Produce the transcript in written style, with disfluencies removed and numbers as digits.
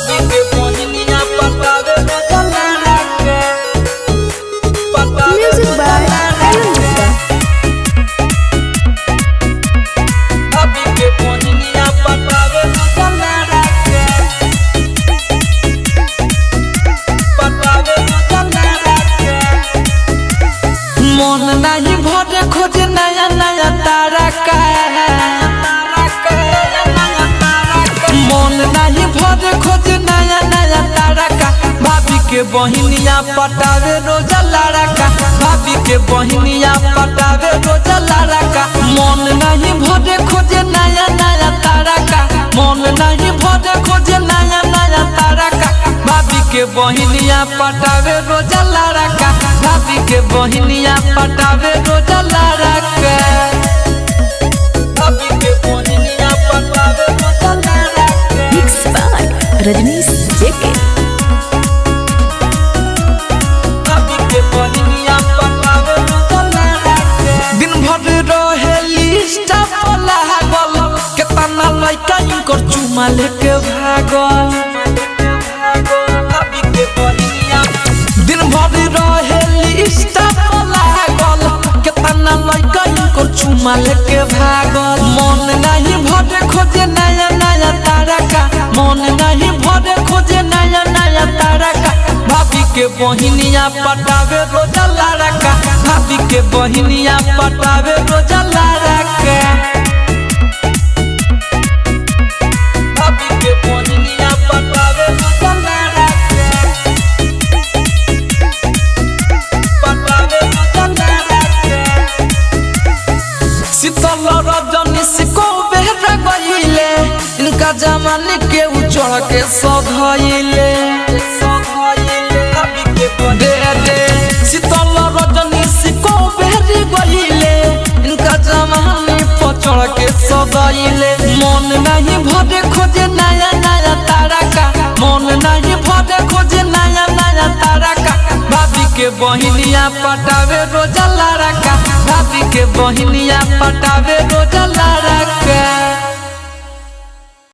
भाभी के बहिनिया पटावे रोजलारा के Music by Alan Gupta. भाभी के बहिनिया पटावे रोजलारा के पटावे रोजलारा के मन नहीं भरे खोज नया नया तारा का मन नहीं भरे खोज नया नया तारा का भाभी के बहिनिया पटावे रोजलारा का भाभी के बहिनिया पटावे रोजलारा का मन नहीं भरे खोज नया नया तारा का मन नहीं भरे खोज नया नया तारा का भाभी के बहिनिया पटावे रोजलारा का भाभी के बहिनिया पटावे रोजलारा का भाभी के बहिनिया पटावे रोजलारा का Mixed by Rajnish JK. भाभी के बहिनिया पटावे रोजलारा का दिन भर रहेली स्टाफ लागल केतना लइका इनकर चुमा लेके भागल भाभी के बहिनिया दिन भर रहेली स्टाफ लागल केतना लइका इनकर चुमा लेके भागल मन नहीं भरे खोजे नया नया तारा का मन नहीं भरे खोजे नया नया तारा का भाभी के बहिनिया पटावे रोजलारा का भाभी के बहिनिया पटावे रोजलारा का भाभी के बहिनिया पटावे रोजलारा का पटावे रोजलारा का शीतल रजनी से को बेहरा गईले इनका जमाने के उचड़ के सधइले दे दे शीतल रजनी से को बेहरी गईले इनका जमाने पचड़ के सधइले मन नहीं भरे खोजे नया नया तारा का मन नहीं भरे खोजे नया नया तारा का भाभी के बहिनिया पटावे रोजलारा का भाभी के बहिनिया पटावे रोजलारा का।